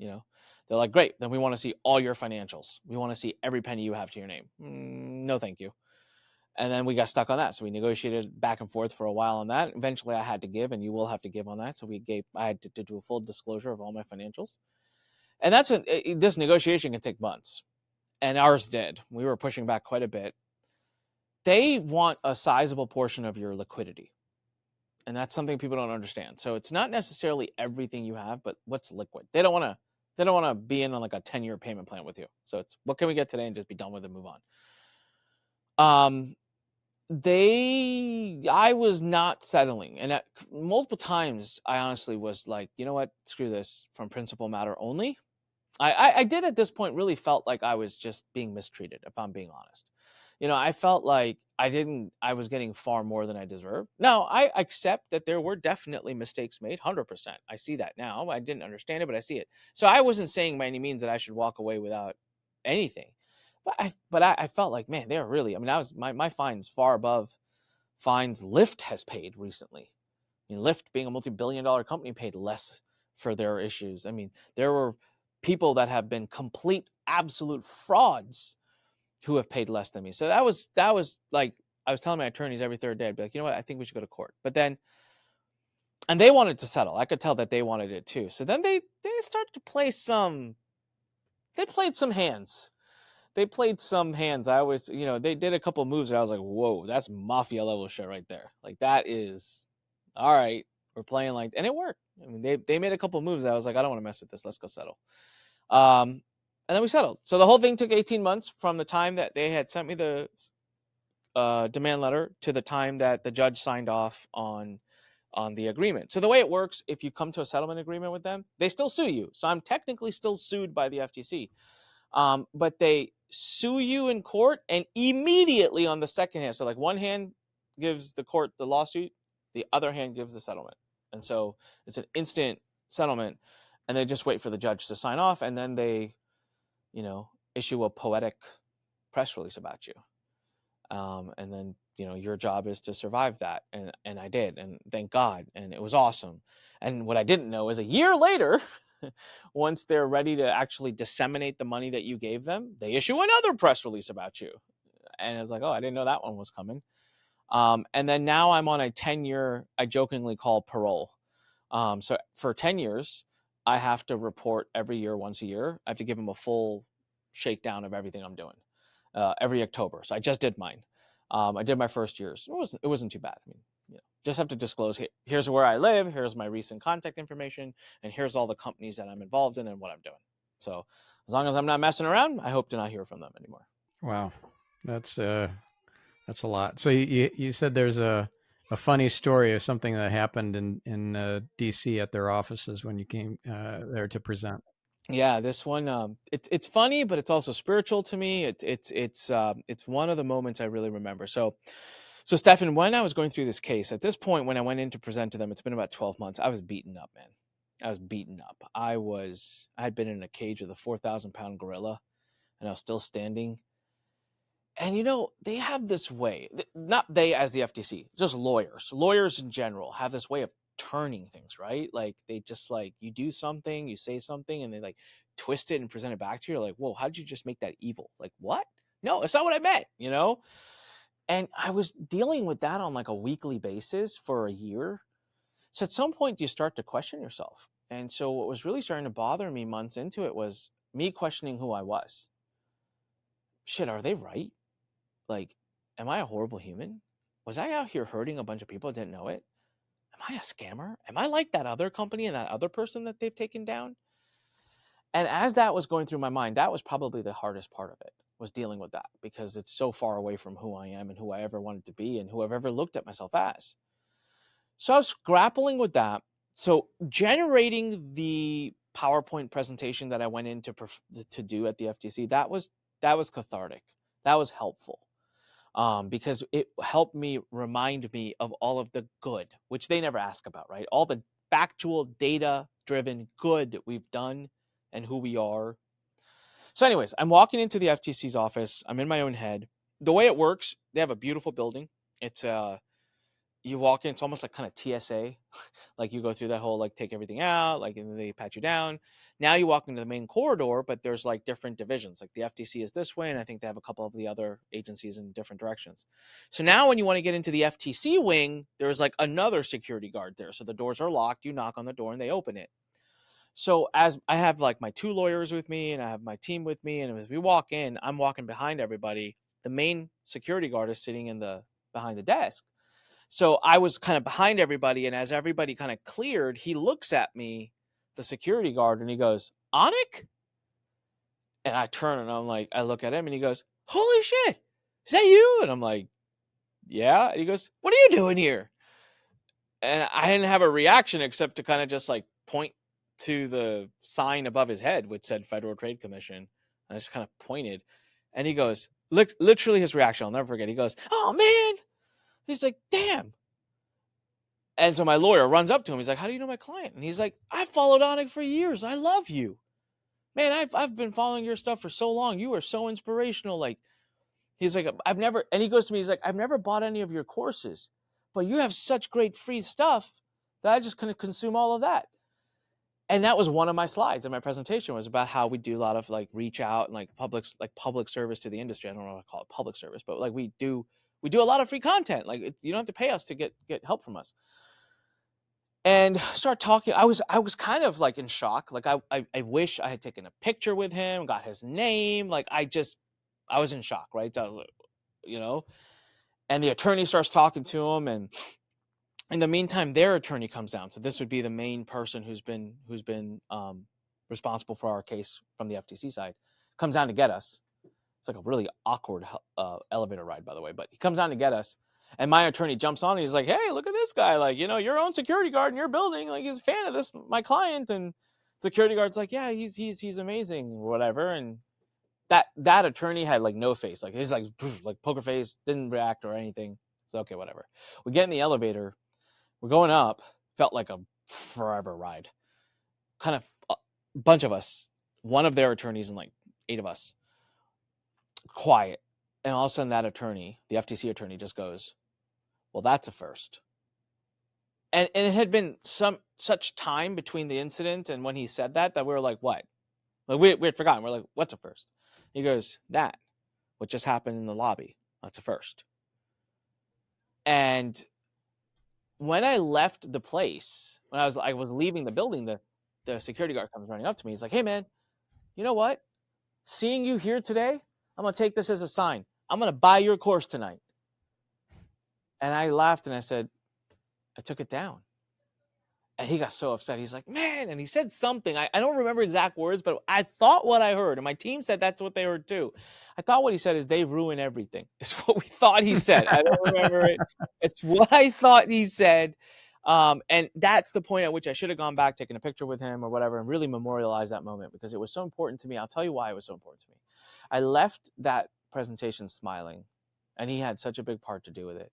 They're like, great, then we want to see all your financials. We want to see every penny you have to your name. No, thank you. And then we got stuck on that. So we negotiated back and forth for a while on that. Eventually I had to give, and you will have to give on that. So I had to do a full disclosure of all my financials. And this negotiation can take months. And ours did. We were pushing back quite a bit. They want a sizable portion of your liquidity. And that's something people don't understand. So it's not necessarily everything you have, but what's liquid. They don't want to be in on like a 10-year payment plan with you. So it's what can we get today and just be done with it, move on. I was not settling. And multiple times I honestly was like, you know what, screw this, from principal matter only. I did at this point really felt like I was just being mistreated, if I'm being honest. I felt like I was getting far more than I deserved. Now, I accept that there were definitely mistakes made, 100%. I see that now. I didn't understand it, but I see it. So I wasn't saying by any means that I should walk away without anything. But I felt like, man, they're really, my fines far above fines Lyft has paid recently. Lyft, being a multi-billion-dollar company, paid less for their issues. There were people that have been complete, absolute frauds who have paid less than me. So that was like, I was telling my attorneys every third day, I'd be like, you know what, I think we should go to court. But then, and they wanted to settle. I could tell that they wanted it too. So then they started to play they played some hands. I always, they did a couple of moves that I was like, whoa, that's mafia level shit right there. Like, that is, all right, we're playing like, and it worked. They made a couple of moves. I was like, I don't want to mess with this. Let's go settle. And then we settled. So the whole thing took 18 months from the time that they had sent me the demand letter to the time that the judge signed off on the agreement. So the way it works, if you come to a settlement agreement with them, they still sue you. So I'm technically still sued by the FTC. But they sue you in court, and immediately on the second hand, so like one hand gives the court the lawsuit, the other hand gives the settlement. And so it's an instant settlement, and they just wait for the judge to sign off, and then they, issue a poetic press release about you. And then, your job is to survive that. And I did, and thank God. And it was awesome. And what I didn't know is a year later, once they're ready to actually disseminate the money that you gave them, they issue another press release about you. And I was like, oh, I didn't know that one was coming. And then now I'm on a 10-year, I jokingly call parole. So for 10 years, I have to report every year, once a year. I have to give them a full shakedown of everything I'm doing every October. So I just did mine. I did my first years. It wasn't too bad. Just have to disclose, here's where I live, here's my recent contact information, and here's all the companies that I'm involved in and what I'm doing. So as long as I'm not messing around, I hope to not hear from them anymore. Wow, that's a lot. So you said there's a funny story of something that happened in DC at their offices when you came there to present. Yeah, this one, it's funny, but it's also spiritual to me. It's one of the moments I really remember. So Stephan, when I was going through this case, at this point, when I went in to present to them, it's been about 12 months. I was beaten up, man. I was beaten up. I had been in a cage with a 4,000-pound gorilla, and I was still standing. And they have this way, not they as the FTC, just lawyers in general have this way of turning things, right? Like, they just, like, you do something, you say something, and they like twist it and present it back to you. You're like, whoa, how did you just make that evil? Like, what? No, it's not what I meant, And I was dealing with that on like a weekly basis for a year. So at some point you start to question yourself. And so what was really starting to bother me months into it was me questioning who I was. Shit, are they right? Like, am I a horrible human? Was I out here hurting a bunch of people that didn't know it? Am I a scammer? Am I like that other company and that other person that they've taken down? And as that was going through my mind, that was probably the hardest part of it, was dealing with that, because it's so far away from who I am and who I ever wanted to be and who I've ever looked at myself as. So I was grappling with that. So generating the PowerPoint presentation that I went in to do at the FTC, that was cathartic. That was helpful. Because it helped me remind me of all of the good, which they never ask about, right? All the factual, data-driven good we've done and who we are. So anyways, I'm walking into the FTC's office. I'm in my own head. The way it works, they have a beautiful building. It's you walk in, it's almost like kind of TSA. Like you go through that whole like take everything out, like, and then they pat you down. Now you walk into the main corridor, but there's like different divisions. Like the FTC is this way, and I think they have a couple of the other agencies in different directions. So now when you want to get into the FTC wing, there's like another security guard there. So the doors are locked. You knock on the door and they open it. So as I have like my 2 lawyers with me and I have my team with me, and as we walk in, I'm walking behind everybody. The main security guard is sitting in the behind the desk. So I was kind of behind everybody, and as everybody kind of cleared, he looks at me, the security guard, and he goes, "Anik?" And I turn and I'm like, I look at him and he goes, "Holy shit, is that you?" And I'm like, "Yeah." And he goes, "What are you doing here?" And I didn't have a reaction except to kind of just like point to the sign above his head, which said Federal Trade Commission. I just kind of pointed, and he goes, literally his reaction, I'll never forget. He goes, "Oh man." He's like, "Damn." And so my lawyer runs up to him. He's like, "How do you know my client?" And he's like, "I followed Anik for years. I love you, man. I've been following your stuff for so long. You are so inspirational." Like, he's like, "I've never," and he goes to me, he's like, "I've never bought any of your courses, but you have such great free stuff that I just couldn't consume all of that." And that was one of my slides in my presentation, was about how we do a lot of like reach out and like public service to the industry. I don't know what to call it, public service, but like we do a lot of free content. Like you don't have to pay us to get help from us. And start talking. I was kind of like in shock. Like I wish I had taken a picture with him, got his name. Like I was in shock, right? So I was like, you know, and the attorney starts talking to him, and in the meantime, their attorney comes down. So this would be the main person who's been responsible for our case from the FTC side, comes down to get us. It's like a really awkward elevator ride, by the way, but he comes down to get us. And my attorney jumps on and he's like, "Hey, look at this guy. Like, your own security guard in your building. Like, he's a fan of this, my client." And security guard's like, "Yeah, he's amazing," or whatever. And that attorney had like no face. Like, he's like poker face, didn't react or anything. So, okay, whatever. We get in the elevator. We're going up. Felt like a forever ride. Kind of a bunch of us, one of their attorneys and like 8 of us, quiet. And all of a sudden that attorney, the FTC attorney, just goes, "Well, that's a first." And it had been such time between the incident and when he said that we were like, "What?" Like we had forgotten. We're like, "What's a first?" He goes, "That, what just happened in the lobby, that's a first." And when I left the place, when I was leaving the building, the security guard comes running up to me. He's like, "Hey man, you know what? Seeing you here today, I'm gonna take this as a sign. I'm gonna buy your course tonight." And I laughed and I said, "I took it down." And he got so upset. He's like, "Man," and he said something. I don't remember exact words, but I thought what I heard, and my team said that's what they heard too. I thought what he said is, "They ruin everything." It's what we thought he said. I don't remember it. It's what I thought he said. And that's the point at which I should have gone back, taken a picture with him or whatever, and really memorialized that moment, because it was so important to me. I'll tell you why it was so important to me. I left that presentation smiling, and he had such a big part to do with it,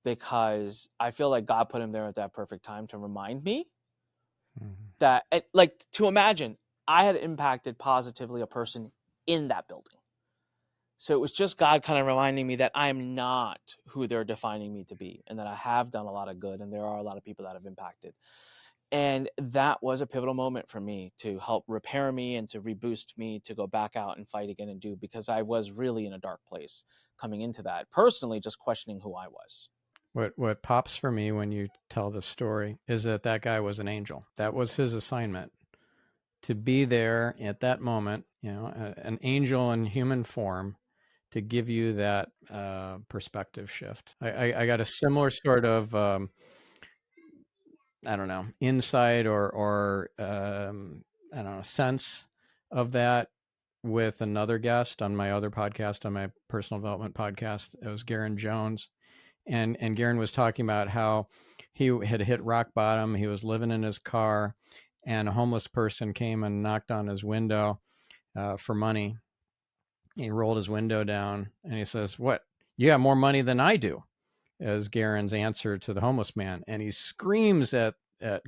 because I feel like God put him there at that perfect time to remind me that, like, to imagine I had impacted positively a person in that building. So it was just God kind of reminding me that I am not who they're defining me to be, and that I have done a lot of good, and there are a lot of people that have impacted. And that was a pivotal moment for me to help repair me and to reboost me to go back out and fight again and do, because I was really in a dark place coming into that, personally, just questioning who I was. What pops for me when you tell the story is that guy was an angel. That was his assignment, to be there at that moment, an angel in human form, to give you that perspective shift. I got a similar sort of I don't know, insight or I don't know, sense of that with another guest on my other podcast, on my personal development podcast. It was Garen Jones. And Garen was talking about how he had hit rock bottom. He was living in his car, and a homeless person came and knocked on his window for money. He rolled his window down and he says, "What? You got more money than I do," as Garen's answer to the homeless man. And he screams at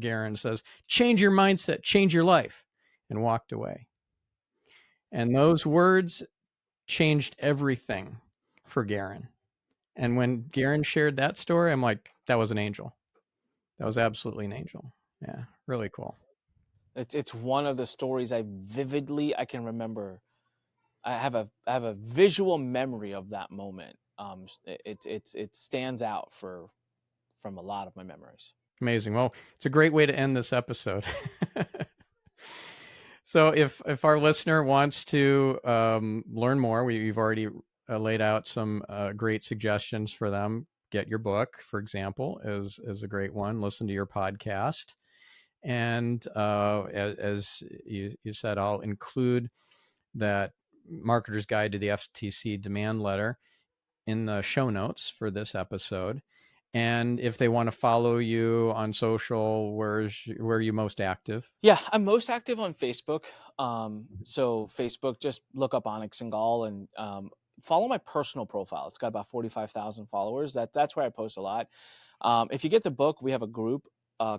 Garen, says, "Change your mindset, change your life," and walked away. And those words changed everything for Garen. And when Garen shared that story, I'm like, that was an angel. That was absolutely an angel. Yeah, really cool. It's one of the stories I can remember. I have a visual memory of that moment. It stands out from a lot of my memories. Amazing. Well, it's a great way to end this episode. So if our listener wants to learn more, we've already laid out some great suggestions for them. Get your book, for example, is a great one. Listen to your podcast. And as you said, I'll include that Marketer's Guide to the FTC Demand Letter in the show notes for this episode. And if they want to follow you on social, where are you most active? Yeah, I'm most active on Facebook. So Facebook, just look up Anik Singal and follow my personal profile. It's got about 45,000 followers. That's where I post a lot. If you get the book, we have a group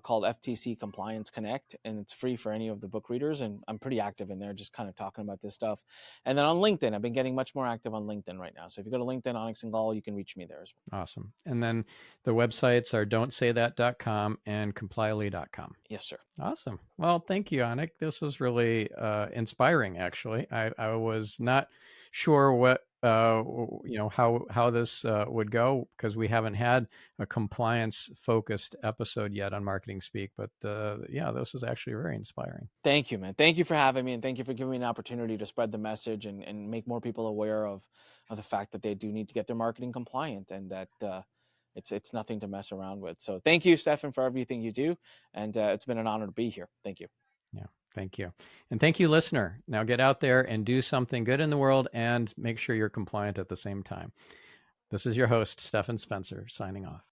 called FTC Compliance Connect, and it's free for any of the book readers. And I'm pretty active in there, just kind of talking about this stuff. And then on LinkedIn, I've been getting much more active on LinkedIn right now. So if you go to LinkedIn, Anik Singal, you can reach me there as well. Awesome. And then the websites are don'tsaythat.com and complyly.com. Yes, sir. Awesome. Well, thank you, Anik. This was really inspiring, actually. I was not sure what, how this would go, because we haven't had a compliance focused episode yet on Marketing Speak, but yeah, this was actually very inspiring. Thank you, man. Thank you for having me, and thank you for giving me an opportunity to spread the message and make more people aware of the fact that they do need to get their marketing compliant, and that it's nothing to mess around with. So thank you, Stephan, for everything you do, and it's been an honor to be here. Thank you. Yeah, thank you. And thank you, listener. Now get out there and do something good in the world and make sure you're compliant at the same time. This is your host, Stephan Spencer, signing off.